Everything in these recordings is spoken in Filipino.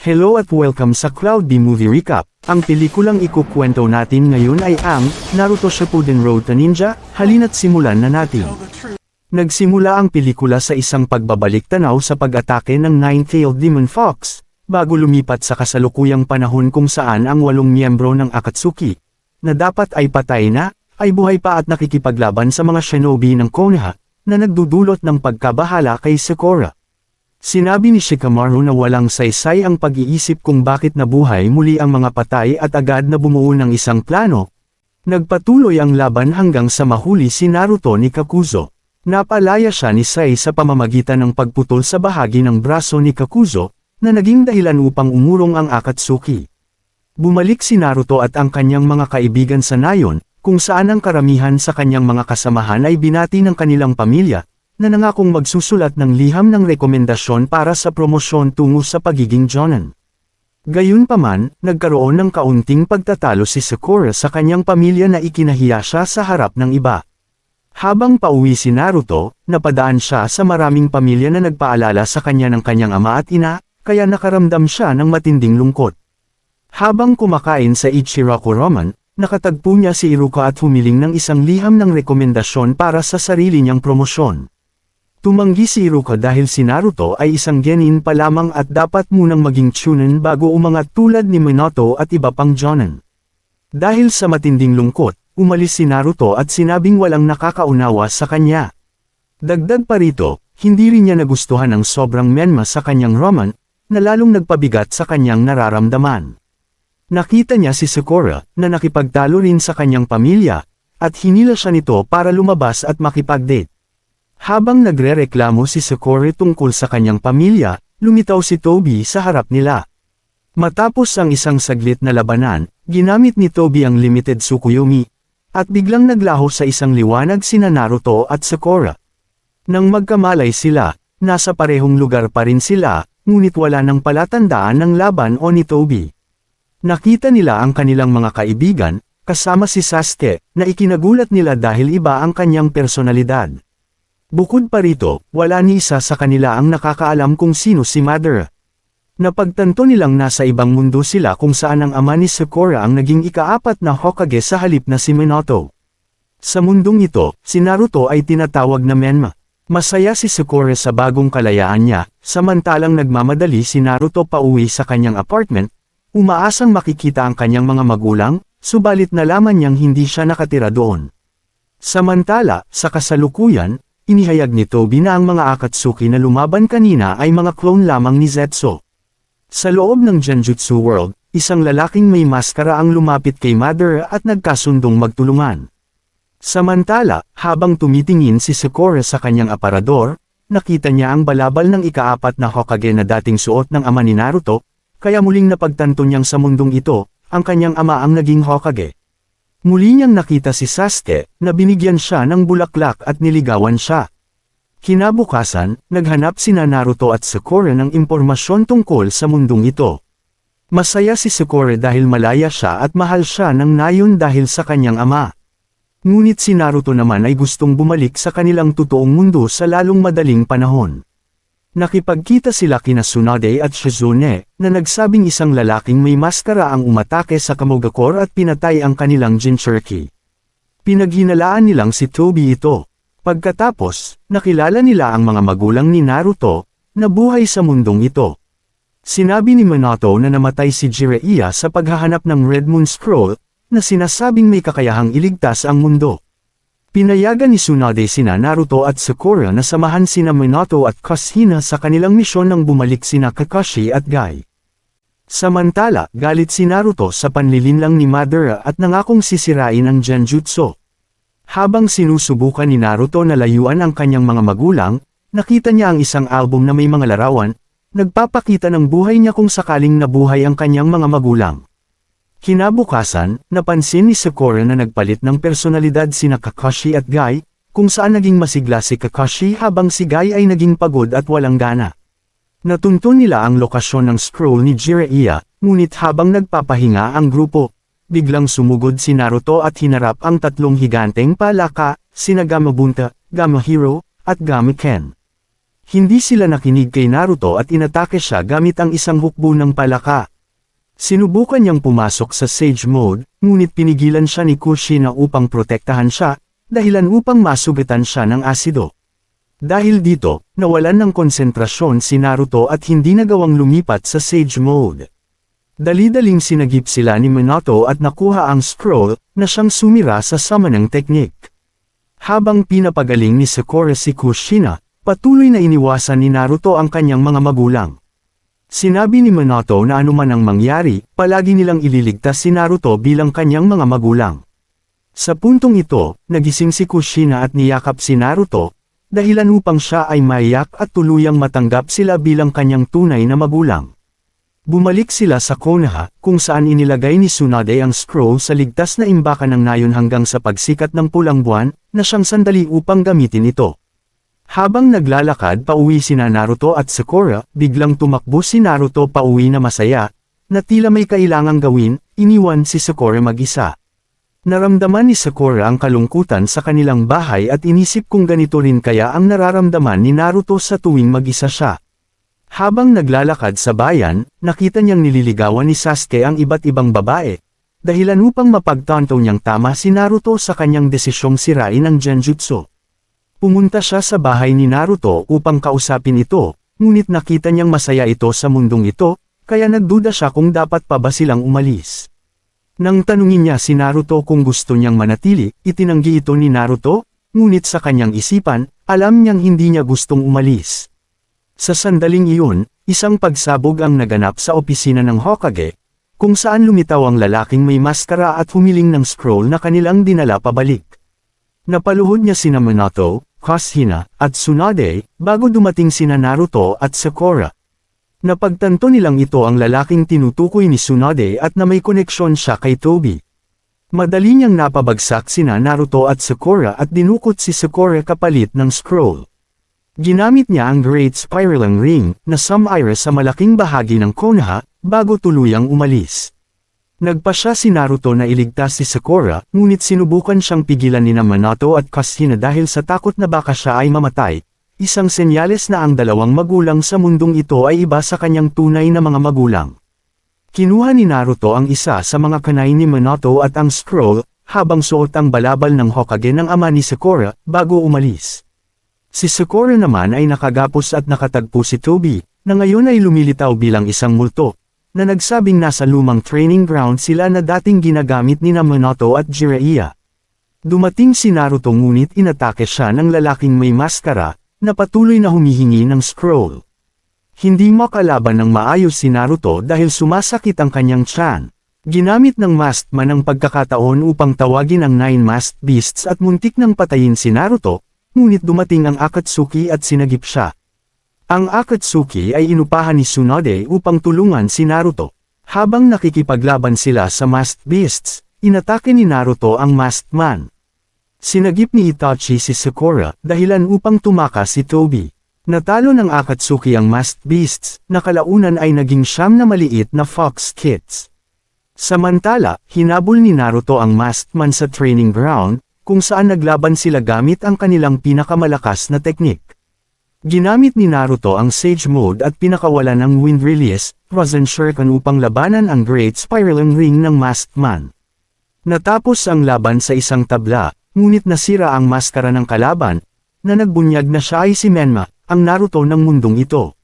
Hello at welcome sa Cloudy Movie Recap. Ang pelikulang ikukwento natin ngayon ay ang Naruto Shippuden Road to Ninja. Halina't simulan na natin. Nagsimula ang pelikula sa isang pagbabalik-tanaw sa pag-atake ng Nine-Tailed Demon Fox, bago lumipat sa kasalukuyang panahon kung saan ang 8 miyembro ng Akatsuki, na dapat ay patay na, ay buhay pa at nakikipaglaban sa mga shinobi ng Konoha, na nagdudulot ng pagkabahala kay Sakura. Sinabi ni Shikamaru na walang saysay ang pag-iisip kung bakit nabuhay muli ang mga patay at agad na bumuo ng isang plano. Nagpatuloy ang laban hanggang sa mahuli si Naruto ni Kakuzo. Napalaya siya ni Sai sa pamamagitan ng pagputol sa bahagi ng braso ni Kakuzo, na naging dahilan upang umurong ang Akatsuki. Bumalik si Naruto at ang kanyang mga kaibigan sa Nayon, kung saan ang karamihan sa kanyang mga kasamahan ay binati ng kanilang pamilya, na nangakong magsusulat ng liham ng rekomendasyon para sa promosyon tungo sa pagiging Jonin. Gayunpaman, nagkaroon ng kaunting pagtatalo si Sakura sa kanyang pamilya na ikinahiya siya sa harap ng iba. Habang pauwi si Naruto, napadaan siya sa maraming pamilya na nagpaalala sa kanya ng kanyang ama at ina, kaya nakaramdam siya ng matinding lungkot. Habang kumakain sa Ichiraku Ramen, nakatagpo niya si Iruka at humiling ng isang liham ng rekomendasyon para sa sarili niyang promosyon. Tumanggi si Iruka dahil si Naruto ay isang genin pa lamang at dapat munang maging chunin bago umangat tulad ni Minato at iba pang jonin. Dahil sa matinding lungkot, umalis si Naruto at sinabing walang nakakaunawa sa kanya. Dagdag pa rito, hindi rin niya nagustuhan ang sobrang menma sa kanyang ramen, na lalong nagpabigat sa kanyang nararamdaman. Nakita niya si Sakura, na nakipagtalo rin sa kanyang pamilya, at hinila siya nito para lumabas at makipag-date. Habang nagrereklamo si Sakura tungkol sa kanyang pamilya, lumitaw si Tobi sa harap nila. Matapos ang isang saglit na labanan, ginamit ni Tobi ang limited Tsukuyomi, at biglang naglaho sa isang liwanag sina Naruto at Sakura. Nang magkamalay sila, nasa parehong lugar pa rin sila, ngunit wala nang palatandaan ng laban o ni Tobi. Nakita nila ang kanilang mga kaibigan, kasama si Sasuke, na ikinagulat nila dahil iba ang kanyang personalidad. Bukod pa rito, wala ni isa sa kanila ang nakakaalam kung sino si Madara. Napagtanto nilang nasa ibang mundo sila kung saan ang ama ni Sakura ang naging ika-4 na Hokage sa halip na si Minato. Sa mundong ito, si Naruto ay tinatawag na Menma. Masaya si Sakura sa bagong kalayaan niya, samantalang nagmamadali si Naruto pauwi sa kanyang apartment, umaasang makikita ang kanyang mga magulang, subalit nalaman niyang hindi siya nakatira doon. Samantala, sa kasalukuyan, inihayag ni Tobi na ang mga Akatsuki na lumaban kanina ay mga clone lamang ni Zetsu. Sa loob ng Genjutsu World, isang lalaking may maskara ang lumapit kay Madara at nagkasundong magtulungan. Samantala, habang tumitingin si Sakura sa kanyang aparador, nakita niya ang balabal ng ika-4 na Hokage na dating suot ng ama ni Naruto, kaya muling napagtanto niyang sa mundong ito, ang kanyang ama ang naging Hokage. Muli niyang nakita si Sasuke, na binigyan siya ng bulaklak at niligawan siya. Kinabukasan, naghanap sina Naruto at Sakura ng impormasyon tungkol sa mundong ito. Masaya si Sakura dahil malaya siya at mahal siya ng Nayon dahil sa kanyang ama. Ngunit si Naruto naman ay gustong bumalik sa kanilang totoong mundo sa lalong madaling panahon. Nakipagkita sila kina Tsunade at Shizune, na nagsabing isang lalaking may maskara ang umatake sa Kamogakure at pinatay ang kanilang Jinchuriki. Pinaghinalaan nilang si Tobi ito. Pagkatapos, nakilala nila ang mga magulang ni Naruto, na buhay sa mundong ito. Sinabi ni Minato na namatay si Jiraiya sa paghahanap ng Red Moon Scroll, na sinasabing may kakayahang iligtas ang mundo. Pinayagan ni Tsunade sina Naruto at Sakura na samahan sina Minato at Kushina sa kanilang misyon nang bumalik sina Kakashi at Gai. Samantala, galit si Naruto sa panlilinlang ni Madara at nangakong sisirain ang Genjutsu. Habang sinusubukan ni Naruto na layuan ang kanyang mga magulang, nakita niya ang isang album na may mga larawan, nagpapakita ng buhay niya kung sakaling nabuhay ang kanyang mga magulang. Kinabukasan, napansin ni Sakura na nagpalit ng personalidad sina Kakashi at Gai, kung saan naging masigla si Kakashi habang si Gai ay naging pagod at walang gana. Natuntun nila ang lokasyon ng scroll ni Jiraiya, ngunit habang nagpapahinga ang grupo, biglang sumugod si Naruto at hinarap ang 3 higanteng palaka, sina Gamabunta, Gamahiro, at Gamaken. Hindi sila nakinig kay Naruto at inatake siya gamit ang isang hukbo ng palaka. Sinubukan niyang pumasok sa Sage Mode, ngunit pinigilan siya ni Kushina upang protektahan siya, dahilan upang masugatan siya ng asido. Dahil dito, nawalan ng konsentrasyon si Naruto at hindi nagawang lumipat sa Sage Mode. Dali-daling sinagip sila ni Minato at nakuha ang scroll na siyang sumira sa summoning technique. Habang pinapagaling ni Sakura si Kushina, patuloy na iniwasan ni Naruto ang kanyang mga magulang. Sinabi ni Minato na anuman ang mangyari, palagi nilang ililigtas si Naruto bilang kanyang mga magulang. Sa puntong ito, nagising si Kushina at niyakap si Naruto, dahilan upang siya ay maiyak at tuluyang matanggap sila bilang kanyang tunay na magulang. Bumalik sila sa Konoha, kung saan inilagay ni Tsunade ang scroll sa ligtas na imbakan ng nayon hanggang sa pagsikat ng pulang buwan, na siyang sandali upang gamitin ito. Habang naglalakad pauwi sina Naruto at Sakura, biglang tumakbo si Naruto pauwi na masaya, na tila may kailangang gawin, iniwan si Sakura mag-isa. Naramdaman ni Sakura ang kalungkutan sa kanilang bahay at inisip kung ganito rin kaya ang nararamdaman ni Naruto sa tuwing mag-isa siya. Habang naglalakad sa bayan, nakita niyang nililigawan ni Sasuke ang iba't ibang babae, dahilan upang mapagtanto niyang tama si Naruto sa kanyang desisyong sirain ang Genjutsu. Pumunta siya sa bahay ni Naruto upang kausapin ito, ngunit nakita niyang masaya ito sa mundong ito, kaya nagduda siya kung dapat pa ba silang umalis. Nang tanungin niya si Naruto kung gusto niyang manatili, itinanggi ito ni Naruto, ngunit sa kanyang isipan, alam niyang hindi niya gustong umalis. Sa sandaling iyon, isang pagsabog ang naganap sa opisina ng Hokage, kung saan lumitaw ang lalaking may maskara at humiling ng scroll na kanilang dinala pabalik. Napaluhod niya sina Minato, Kushina, at Tsunade, bago dumating sina Naruto at Sakura. Napagtanto nilang ito ang lalaking tinutukoy ni Tsunade at na may koneksyon siya kay Tobi. Madali niyang napabagsak sina Naruto at Sakura at dinukot si Sakura kapalit ng scroll. Ginamit niya ang Great Spiraling Ring na sumira sa malaking bahagi ng Konoha, bago tuluyang umalis. Nagpasya si Naruto na iligtas si Sakura, ngunit sinubukan siyang pigilan ni Minato at Kushina dahil sa takot na baka siya ay mamatay, isang senyales na ang dalawang magulang sa mundong ito ay iba sa kanyang tunay na mga magulang. Kinuha ni Naruto ang isa sa mga kanay ni Minato at ang scroll, habang suot ang balabal ng Hokage ng ama ni Sakura, bago umalis. Si Sakura naman ay nakagapos at nakatagpo si Tobi, na ngayon ay lumilitaw bilang isang multo, na nagsabing nasa lumang training ground sila na dating ginagamit ni Minato at Jiraiya. Dumating si Naruto ngunit inatake siya ng lalaking may maskara, na patuloy na humihingi ng scroll. Hindi makalaban ng maayos si Naruto dahil sumasakit ang kanyang tiyan. Ginamit ng Masked Man ang pagkakataon upang tawagin ang 9 Masked Beasts at muntik nang patayin si Naruto, ngunit dumating ang Akatsuki at sinagip siya. Ang Akatsuki ay inupahan ni Tsunade upang tulungan si Naruto. Habang nakikipaglaban sila sa Masked Beasts, inatake ni Naruto ang Masked Man. Sinagip ni Itachi si Sakura, dahilan upang tumakas si Tobi. Natalo ng Akatsuki ang Masked Beasts, na kalaunan ay naging 9 na maliit na Fox Kids. Samantala, hinabol ni Naruto ang Masked Man sa training ground, kung saan naglaban sila gamit ang kanilang pinakamalakas na teknik. Ginamit ni Naruto ang Sage Mode at pinakawalan ng Wind Release, Frozen Shuriken upang labanan ang Great Spiraling Ring ng Masked Man. Natapos ang laban sa isang tabla, ngunit nasira ang maskara ng kalaban, na nagbunyag na siya ay si Menma, ang Naruto ng mundong ito.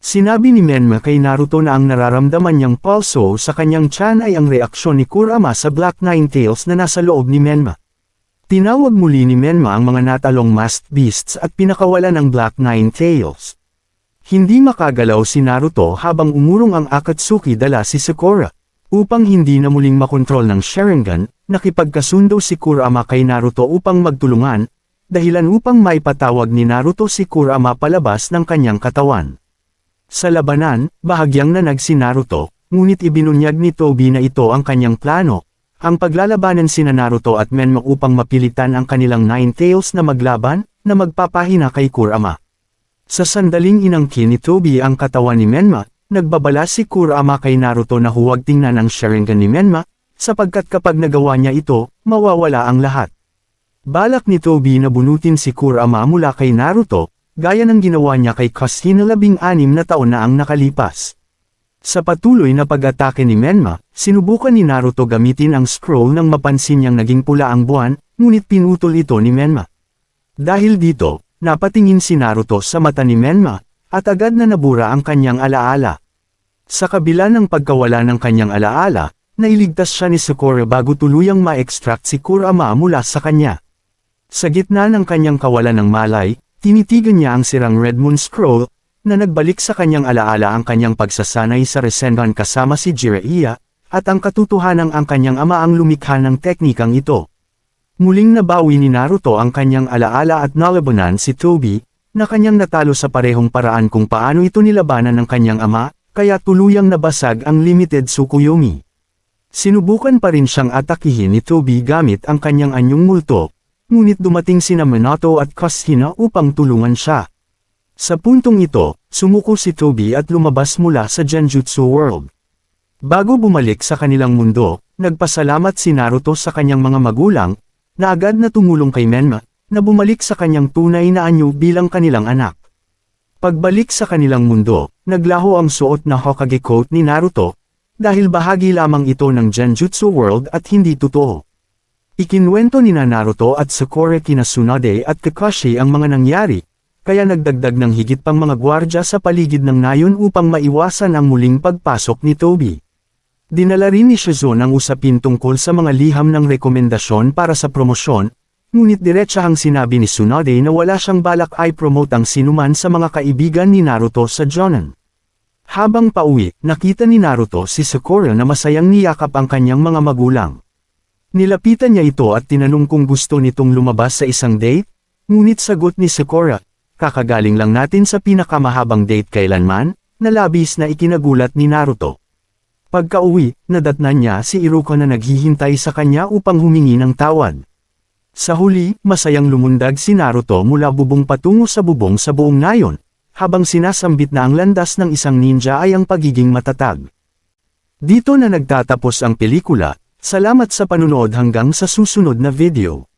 Sinabi ni Menma kay Naruto na ang nararamdaman niyang pulso sa kanyang tiyan ay ang reaksyon ni Kurama sa Black Nine Tails na nasa loob ni Menma. Tinawag muli ni Menma ang mga natalong Masked Beasts at pinakawalan ang Black Nine Tails. Hindi makagalaw si Naruto habang umurong ang Akatsuki dala si Sakura. Upang hindi na muling makontrol ng Sharingan, nakipagkasundo si Kurama kay Naruto upang magtulungan, dahilan upang maipatawag ni Naruto si Kurama palabas ng kanyang katawan. Sa labanan, bahagyang nanag si Naruto, ngunit ibinunyag ni Tobi na ito ang kanyang plano. Ang paglalabanan sina Naruto at Menma upang mapilitan ang kanilang Nine Tails na maglaban, na magpapahina kay Kurama. Sa sandaling inangkin ni Tobi ang katawan ni Menma, nagbabala si Kurama kay Naruto na huwag tingnan ang Sharingan ni Menma, sapagkat kapag nagawa niya ito, mawawala ang lahat. Balak ni Tobi na bunutin si Kurama mula kay Naruto, gaya ng ginawa niya kay Kushina 16 na taon na ang nakalipas. Sa patuloy na pag-atake ni Menma, sinubukan ni Naruto gamitin ang scroll nang mapansin niyang naging pula ang buwan, ngunit pinutol ito ni Menma. Dahil dito, napatingin si Naruto sa mata ni Menma, at agad na nabura ang kanyang alaala. Sa kabila ng pagkawala ng kanyang alaala, nailigtas siya ni Sakura bago tuluyang ma-extract si Kurama mula sa kanya. Sa gitna ng kanyang kawalan ng malay, tinitigan niya ang sirang Red Moon Scroll, na nagbalik sa kanyang alaala ang kanyang pagsasanay sa Rasengan kasama si Jiraiya, at ang katotohanang ang kanyang ama ang lumikha ng teknikang ito. Muling nabawi ni Naruto ang kanyang alaala at nalabanan si Tobi, na kanyang natalo sa parehong paraan kung paano ito nilabanan ng kanyang ama, kaya tuluyang nabasag ang limited Tsukuyomi. Sinubukan pa rin siyang atakihin ni Tobi gamit ang kanyang anyong multo, ngunit dumating sina Minato at Kushina upang tulungan siya. Sa puntong ito, sumuko si Tobi at lumabas mula sa Genjutsu World. Bago bumalik sa kanilang mundo, nagpasalamat si Naruto sa kanyang mga magulang, na agad na tumulong kay Menma, na bumalik sa kanyang tunay na anyo bilang kanilang anak. Pagbalik sa kanilang mundo, naglaho ang suot na Hokage coat ni Naruto, dahil bahagi lamang ito ng Genjutsu World at hindi totoo. Ikinwento ni Naruto at Sakura kina Tsunade at Kakashi ang mga nangyari, kaya nagdagdag ng higit pang mga gwardya sa paligid ng nayon upang maiwasan ang muling pagpasok ni Tobi. Dinala rin ni Shizune ang usapin tungkol sa mga liham ng rekomendasyon para sa promosyon, ngunit diretsahang sinabi ni Tsunade na wala siyang balak i-promote ang sinuman sa mga kaibigan ni Naruto sa Jonan. Habang pauwi, nakita ni Naruto si Sakura na masayang niyakap ang kanyang mga magulang. Nilapitan niya ito at tinanong kung gusto nitong lumabas sa isang date, ngunit sagot ni Sakura, kakagaling lang natin sa pinakamahabang date kailanman, na labis na ikinagulat ni Naruto. Pagka-uwi, nadatnan niya si Iruka na naghihintay sa kanya upang humingi ng tawad. Sa huli, masayang lumundag si Naruto mula bubong patungo sa bubong sa buong nayon, habang sinasambit na ang landas ng isang ninja ay ang pagiging matatag. Dito na nagtatapos ang pelikula, salamat sa panunood hanggang sa susunod na video.